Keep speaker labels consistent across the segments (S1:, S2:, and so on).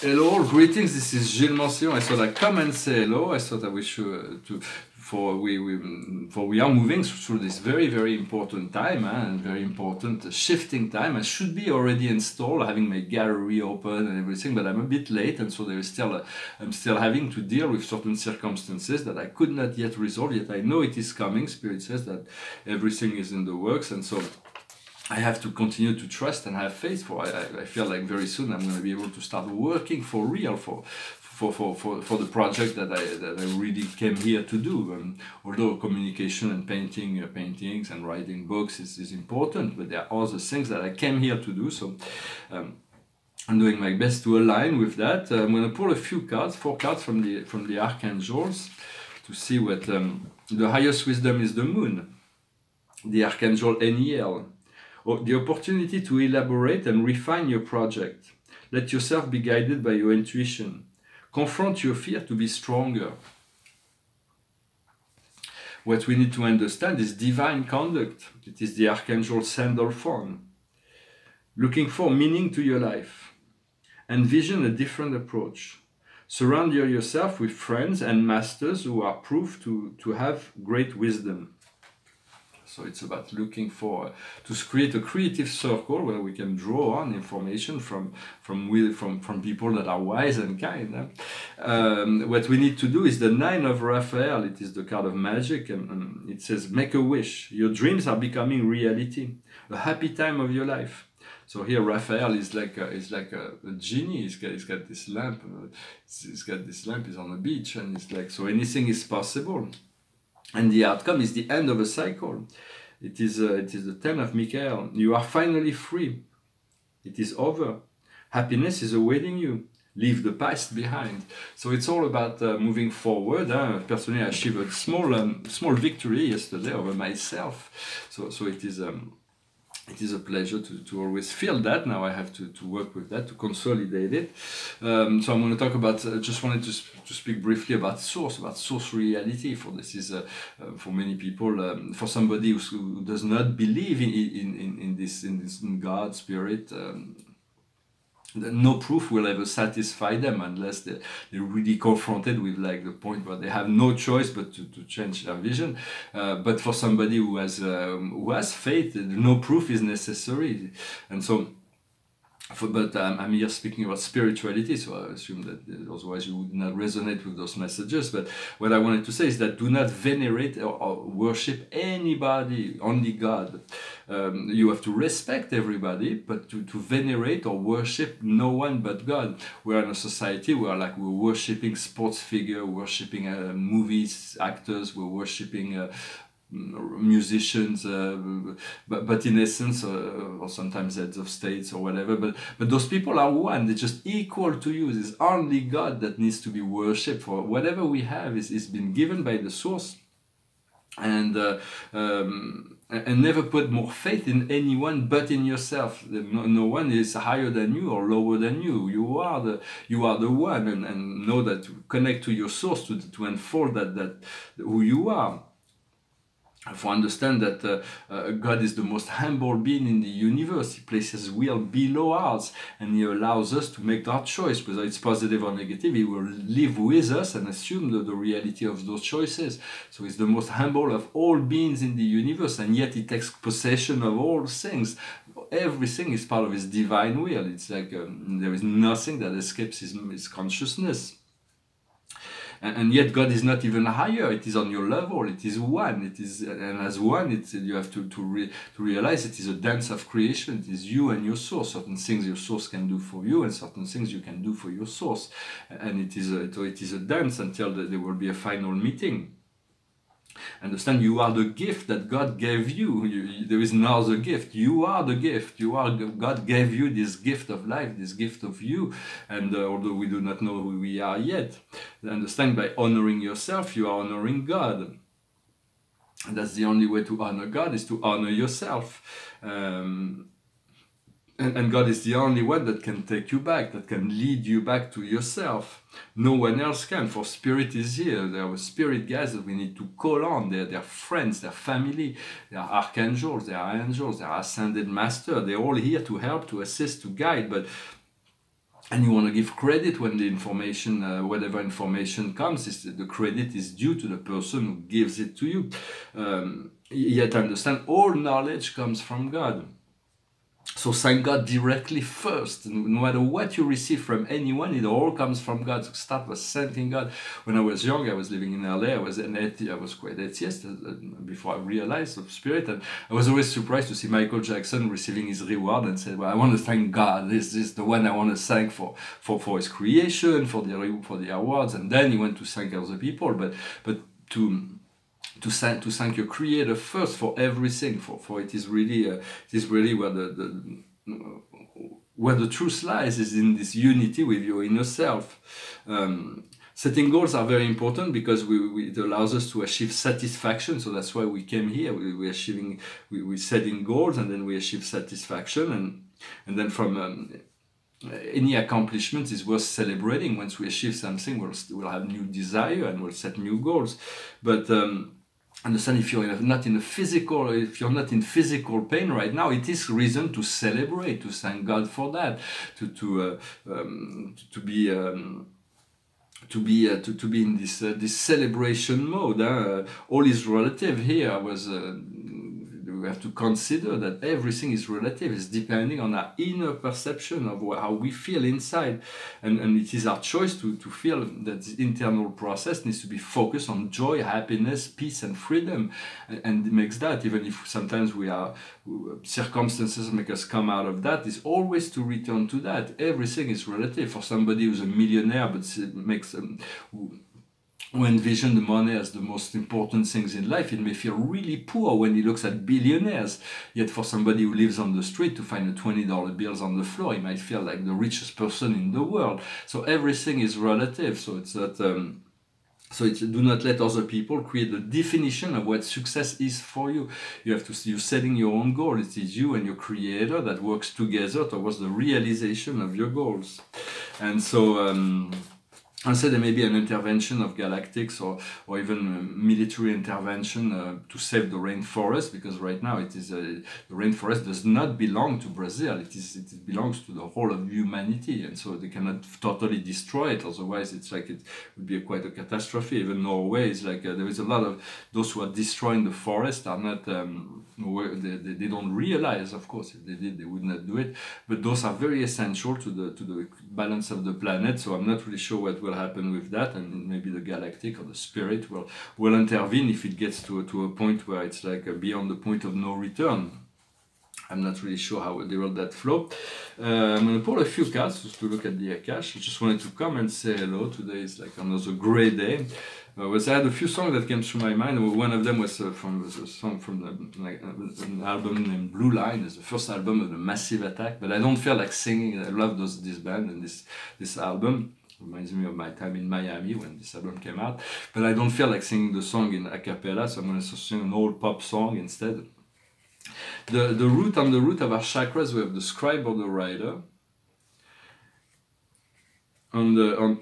S1: Hello, greetings. This is Gillesmansillon. I thought I'd come and say hello. I thought I wish for we are moving through this very important time and very important shifting time. I should be already installed, having my gallery open and everything, but I'm a bit late, and so there is still I'm still having to deal with certain circumstances that I could not yet resolve. Yet I know it is coming. Spirit says that everything is in the works, and so I have to continue to trust and have faith. I feel like very soon I'm going to be able to start working for real for the project that I really came here to do. Although communication and paintings and writing books is important, but there are other things that I came here to do. So I'm doing my best to align with that. I'm going to pull a few cards, 4 cards from the Archangels, to see what the highest wisdom is. The Moon, the Archangel Eniel. Or the opportunity to elaborate and refine your project. Let yourself be guided by your intuition. Confront your fear to be stronger. What we need to understand is divine conduct. It is the Archangel Sandalphon. Looking for meaning to your life. Envision a different approach. Surround yourself with friends and masters who are proved to have great wisdom. So it's about looking to create a creative circle where we can draw on information from people that are wise and kind. What we need to do is the 9 of Raphael. It is the card of magic, and it says, make a wish. Your dreams are becoming reality. A happy time of your life. So here Raphael is like a genie. He's got this lamp. He's on the beach, and it's like, so anything is possible. And the outcome is the end of a cycle. It is the 10 of Michael. You are finally free. It is over. Happiness is awaiting you. Leave the past behind. So it's all about moving forward. Personally, I achieved a small victory yesterday over myself. So it is a pleasure to always feel that. Now I have to work with that, to consolidate it. So I'm going to talk about, just wanted to speak briefly about source reality. For this is, for many people, for somebody who does not believe in God, Spirit, no proof will ever satisfy them unless they're really confronted with like the point where they have no choice but to change their vision. But for somebody who has faith, no proof is necessary. And so, but I'm here speaking about spirituality, so I assume that otherwise you would not resonate with those messages. But what I wanted to say is that do not venerate or worship anybody, only God. You have to respect everybody, but to venerate or worship no one but God. We're in a society where we're worshiping sports figures, worshiping movies, actors, we're worshiping musicians, but in essence, or sometimes heads of states or whatever, but those people are one. They're just equal to you. It's only God that needs to be worshipped. For whatever we have is been given by the source, and never put more faith in anyone but in yourself. No one is higher than you or lower than you. You are the one, and know that, connect to your source to unfold that who you are. For understand that God is the most humble being in the universe. He places will below ours, and He allows us to make that choice, whether it's positive or negative. He will live with us and assume the reality of those choices. So He's the most humble of all beings in the universe, and yet He takes possession of all things. Everything is part of His divine will. It's like there is nothing that escapes His consciousness. And yet God is not even higher. It is on your level. It is one. It is, and as one, you have to realize it is a dance of creation. It is you and your source. Certain things your source can do for you, and certain things you can do for your source. And it is a dance until there will be a final meeting. Understand, you are the gift that God gave you. There is no other gift. You are the gift. God gave you this gift of life, this gift of you. And although we do not know who we are yet, understand, by honoring yourself, you are honoring God. And that's the only way to honor God, is to honor yourself. And God is the only one that can take you back, that can lead you back to yourself. No one else can, for Spirit is here. There are spirit guides that we need to call on. They're friends, they're family, they are archangels, they are angels, they are ascended master. They're all here to help, to assist, to guide. But and you want to give credit when the information, whatever information comes, the credit is due to the person who gives it to you. Yet understand, all knowledge comes from God. So thank God directly first. No matter what you receive from anyone, it all comes from God. So start with thanking God. When I was young, I was living in LA. I was quite atheist before I realized the spirit. And I was always surprised to see Michael Jackson receiving his reward and said, well, I want to thank God. This is the one I want to thank for his creation, for the awards. And then he went to thank other people. But to thank your Creator first for everything, for it is really where the truth lies, is in this unity with your inner self. Setting goals are very important because it allows us to achieve satisfaction. So that's why we came here. We're setting goals, and then we achieve satisfaction, and then from any accomplishment is worth celebrating. Once we achieve something, we'll have new desire and we'll set new goals. But understand, if you're not in physical pain right now, it is reason to celebrate, to thank God for that, to be in this celebration mode. All is relative here. We have to consider that everything is relative. It's depending on our inner perception of how we feel inside, and it is our choice to feel that the internal process needs to be focused on joy, happiness, peace, and freedom, and it makes that, even if sometimes circumstances make us come out of that, is always to return to that. Everything is relative. For somebody who's a millionaire but who envision the money as the most important things in life, it may feel really poor when he looks at billionaires. Yet for somebody who lives on the street, to find a $20 bills on the floor, he might feel like the richest person in the world. So everything is relative. So it's not. Do not let other people create the definition of what success is for you. You have to see, you're setting your own goal. It is you and your Creator that works together towards the realization of your goals. And so. I said there may be an intervention of galactics or even military intervention to save the rainforest, because right now the rainforest does not belong to Brazil. It belongs to the whole of humanity, and so they cannot totally destroy it. Otherwise, it would be quite a catastrophe. Even Norway is there is a lot of those who are destroying the forest are not. They don't realize, of course, if they did, they would not do it. But those are very essential to the balance of the planet. So I'm not really sure what will happen with that, and maybe the galactic or the spirit will intervene if it gets to a point where it's beyond the point of no return. I'm not really sure how they will that flow. I'm going to pull a few cards just to look at the Akash. I just wanted to come and say hello. Today is another great day. I had a few songs that came through my mind. One of them was from a song from an album named Blue Line. It's the first album of the Massive Attack, but I don't feel like singing. I love this band and this album. Reminds me of my time in Miami when this album came out. But I don't feel like singing the song in a cappella, so I'm going to sing an old pop song instead. On the root of our chakras, we have the scribe or the writer. On the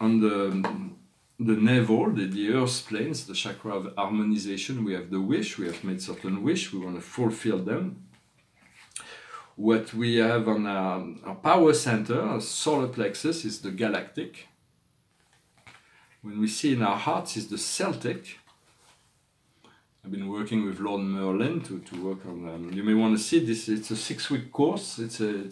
S1: navel, the earth planes, the chakra of harmonization, we have the wish. We have made certain wish. We want to fulfill them. What we have on our power center, our solar plexus, is the galactic. When we see in our hearts is the Celtic. I've been working with Lord Merlin to work on. You may want to see this. It's a 6-week course. It's a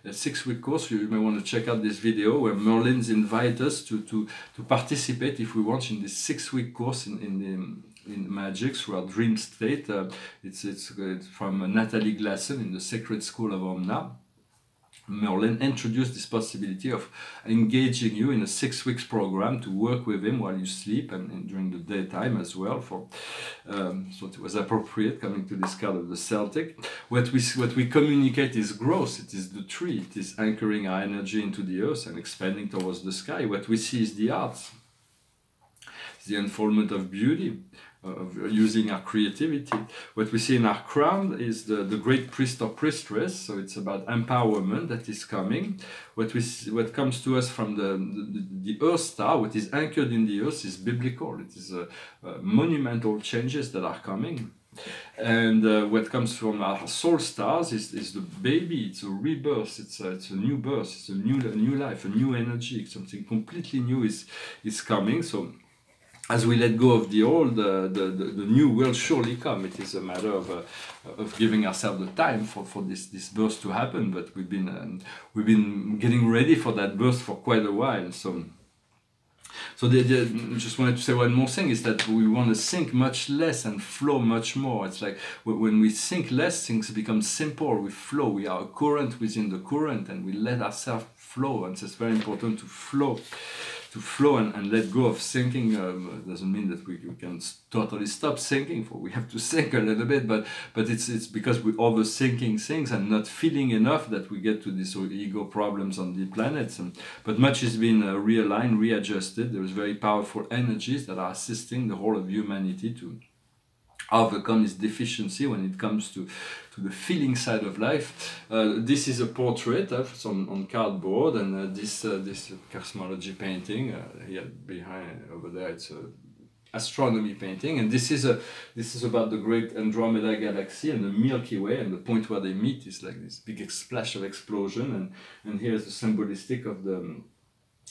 S1: 6-week course. You may want to check out this video where Merlin's invite us to participate, if we want, in this 6-week course in magic through our dream state. It's from Natalie Glasson in the Sacred School of Omna. Merlin introduced this possibility of engaging you in a 6-week program to work with him while you sleep and during the daytime as well. So it was appropriate coming to this card of the Celtic. What we communicate is growth. It is the tree. It is anchoring our energy into the earth and expanding towards the sky. What we see is the arts. It's the unfoldment of beauty, of using our creativity. What we see in our crown is the great priest or priestess, so it's about empowerment that is coming. What comes to us from the earth star, what is anchored in the earth, is biblical. It is monumental changes that are coming. And what comes from our soul stars is the baby. It's a rebirth. It's a new birth. It's a new life, a new energy. Something completely new is coming. So as we let go of the old, the new will surely come. It is a matter of giving ourselves the time for this birth to happen. But we've been getting ready for that birth for quite a while. So just wanted to say one more thing is that we want to think much less and flow much more. It's like when we think less, things become simple. We flow. We are a current within the current, and we let ourselves flow. And it's very important to flow. And let go of thinking. Doesn't mean that we can totally stop thinking. For we have to think a little bit, but it's because we're overthinking things and not feeling enough that we get to these ego problems on the planets. But much has been realigned, readjusted. There is very powerful energies that are assisting the whole of humanity to overcome its deficiency when it comes to the feeling side of life. This is a portrait it's on cardboard, and this cosmology painting here behind over there, it's a astronomy painting, and this is about the great Andromeda galaxy and the Milky Way, and the point where they meet is like this big splash of explosion, and here's the symbolistic of the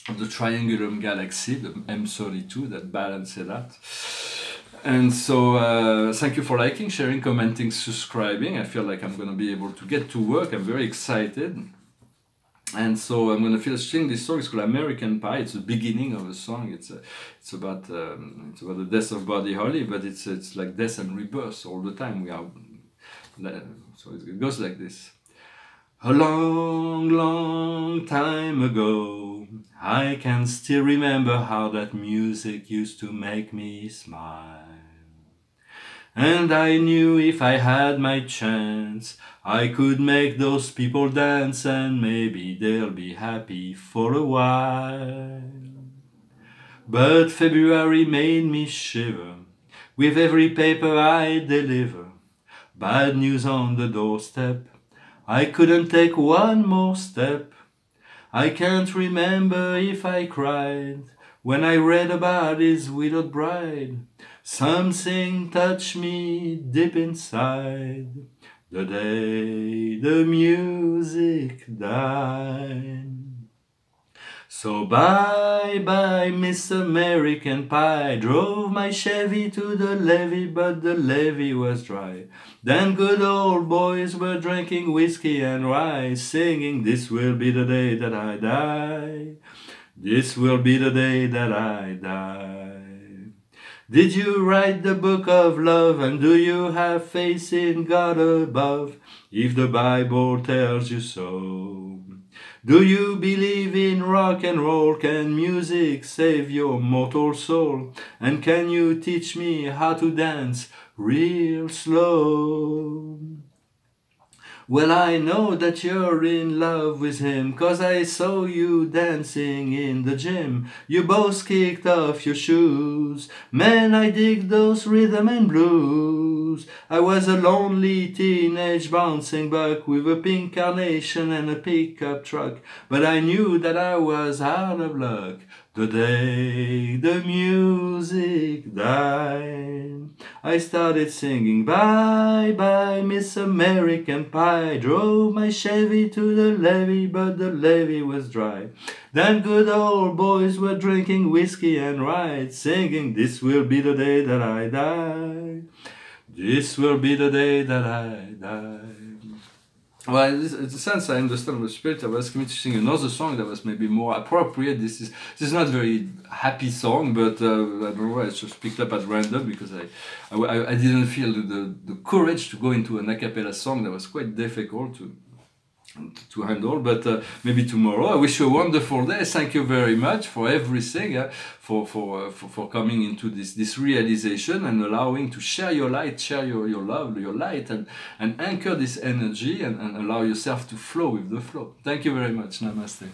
S1: Triangulum galaxy, the M32 that balances that. And so thank you for liking, sharing, commenting, subscribing. I feel like I'm going to be able to get to work. I'm very excited. And so I'm going to finish singing this song. It's called American Pie. It's the beginning of a song. It's about the death of Buddy Holly, but it's like death and rebirth all the time. So it goes like this. A long, long time ago, I can still remember how that music used to make me smile. And I knew if I had my chance, I could make those people dance, and maybe they'll be happy for a while. But February made me shiver with every paper I deliver. Bad news on the doorstep, I couldn't take one more step. I can't remember if I cried when I read about his widowed bride. Something touched me deep inside the day the music died. So bye-bye, Miss American Pie. Drove my Chevy to the levee, but the levee was dry. Then good old boys were drinking whiskey and rye, singing, this will be the day that I die. This will be the day that I die. Did you write the book of love, and do you have faith in God above, if the Bible tells you so? Do you believe in rock and roll? Can music save your mortal soul? And can you teach me how to dance real slow? Well, I know that you're in love with him, 'cause I saw you dancing in the gym. You both kicked off your shoes. Man, I dig those rhythm and blues. I was a lonely teenage bouncing buck with a pink carnation and a pickup truck, but I knew that I was out of luck the day the music died. I started singing, bye-bye, Miss American Pie. Drove my Chevy to the levee, but the levee was dry. Then good old boys were drinking whiskey and rye, singing, this will be the day that I die. This will be the day that I die. Well, in a sense, I understand the spirit. I was asking me to sing another song that was maybe more appropriate. This is not a very happy song, but I don't know why I just picked up at random, because I didn't feel the courage to go into an a cappella song that was quite difficult to handle, but maybe tomorrow. I wish you a wonderful day. Thank you very much for everything, for coming into this realization and allowing to share your light, share your love, your light, and anchor this energy and allow yourself to flow with the flow. Thank you very much. Namaste.